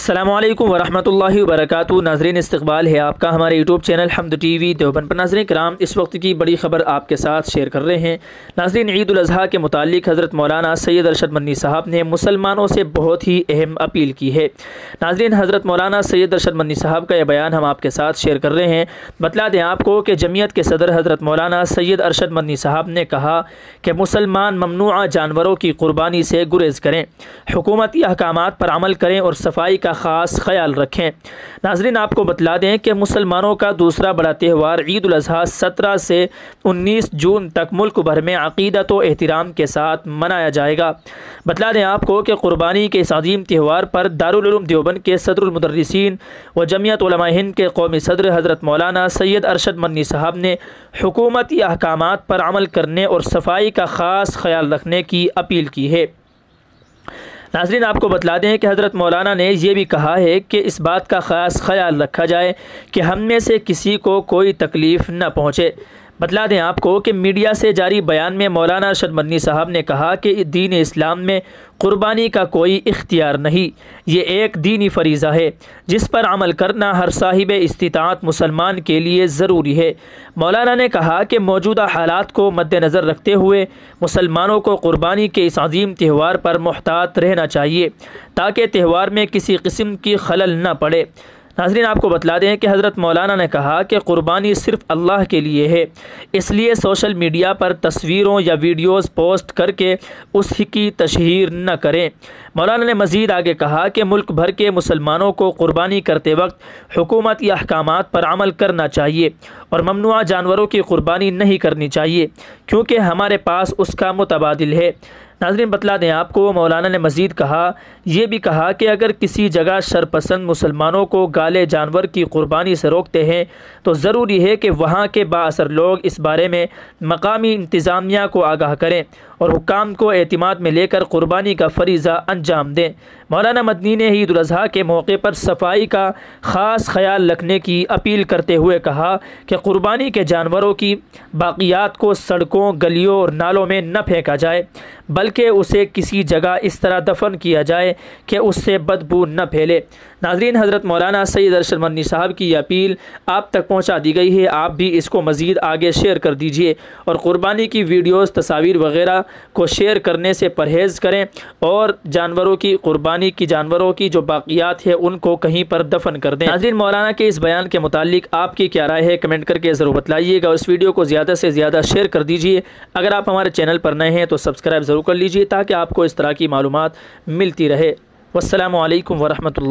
अस्सलामुअलैकुम वरहमतुल्लाहि वबरकातुहू। नाज़रीन, इस्तक़बाल है आपका हमारे यूट्यूब चैनल हमद टीवी देवबंद पर। नाज़रीन कराम, इस वक्त की बड़ी ख़बर आपके साथ शेयर कर रहे हैं। नाज़रीन, ईद उल अज़हा के मुतालिक हज़रत मौलाना सैयद अरशद मदनी साहब ने मुसलमानों से बहुत ही अहम अपील की है। नाज़रीन, हज़रत मौलाना सैयद अरशद मदनी साहब का यह बयान हम आपके साथ शेयर कर रहे हैं। बतला दें आपको कि जमीयत के सदर हज़रत मौलाना सैयद अरशद मदनी साहब ने कहा कि मुसलमान ममनुआ जानवरों की कुर्बानी से गुरेज करें, हुकूमती अहकामात पर अमल करें और सफाई का ख़ास ख्याल रखें। नाज़रीन, आपको बतला दें कि मुसलमानों का दूसरा बड़ा त्यौहार ईद उल अज़हा 17 से 19 जून तक मुल्क भर में अक़ीदत व एहतराम के साथ मनाया जाएगा। बतला दें आपको कि कुर्बानी के इस अज़ीम त्यौहार पर दारुल उलूम देवबंद के सदरुल मुदर्रिसीन व जमियत उलमा हिंद के कौमी सदर हज़रत मौलाना सैयद अरशद मदनी साहब ने हुकूमती अहकामात पर अमल करने और सफाई का ख़ास ख्याल रखने की अपील की है। नाज़रीन, आपको बतला दें कि हज़रत मौलाना ने यह भी कहा है कि इस बात का ख़ास ख्याल रखा जाए कि हम में से किसी को कोई तकलीफ़ न पहुँचे। बतला दें आपको कि मीडिया से जारी बयान में मौलाना अरशद मदनी साहब ने कहा कि दीन इस्लाम में कुर्बानी का कोई इख्तियार नहीं, ये एक दीनी फरीज़ा है जिस पर अमल करना हर साहिब इस्तिताअत मुसलमान के लिए ज़रूरी है। मौलाना ने कहा कि मौजूदा हालात को मद्देनज़र रखते हुए मुसलमानों को कुर्बानी के इस अज़ीम त्यौहार पर मुहतात रहना चाहिए ताकि त्यौहार में किसी किस्म की खलल न पड़े। नाज़रीन, आपको बतला दें कि हज़रत मौलाना ने कहा कि कुर्बानी सिर्फ़ अल्लाह के लिए है, इसलिए सोशल मीडिया पर तस्वीरों या वीडियोज़ पोस्ट करके उसकी तशहीर न करें। मौलाना ने मज़ीद आगे कहा कि मुल्क भर के मुसलमानों को कुर्बानी करते वक्त हुकूमती अहकामात पर अमल करना चाहिए और ममनुआ जानवरों की कुर्बानी नहीं करनी चाहिए क्योंकि हमारे पास उसका मुतबादिल है। नाज़रीन, बतला दें आपको मौलाना ने मज़ीद कहा, यह भी कहा कि अगर किसी जगह शरपसंद मुसलमानों को गाले जानवर की कुर्बानी से रोकते हैं तो ज़रूरी है कि वहाँ के बाअसर लोग इस बारे में मकामी इंतज़ामिया को आगाह करें और हुक्काम को एतमाद में लेकर कुर्बानी का फ़रीज़ा अंजाम दें। मौलाना मदनी ने ईद उल अज़हा के मौके पर सफाई का ख़ास ख्याल रखने की अपील करते हुए कहा कि कुर्बानी के जानवरों की बाक़ियात को सड़कों, गलियों और नालों में न फेंका जाए बल्कि उसे किसी जगह इस तरह दफन किया जाए कि उससे बदबू न फैले। नाज़रीन, हज़रत मौलाना सैयद अरशद मदनी साहब की अपील आप तक पहुँचा दी गई है। आप भी इसको मज़ीद आगे शेयर कर दीजिए और कुर्बानी की वीडियोज़, तस्वीर वगैरह को शेयर करने से परहेज़ करें और जानवरों की कुर्बानी की जानवरों की जो बाक़ियात है उनको कहीं पर दफन कर दें। नाज़रीन, मौलाना के इस बयान के मुतालिक आपकी क्या राय है कमेंट करके ज़रूर बतलाइएगा। इस वीडियो को ज़्यादा से ज़्यादा शेयर कर दीजिए। अगर आप हमारे चैनल पर नए हैं तो सब्सक्राइब ज़रूर कर लीजिए ताकि आपको इस तरह की मालूमात मिलती रहे। वस्सलामु अलैकुम वरहमतुल्लाह।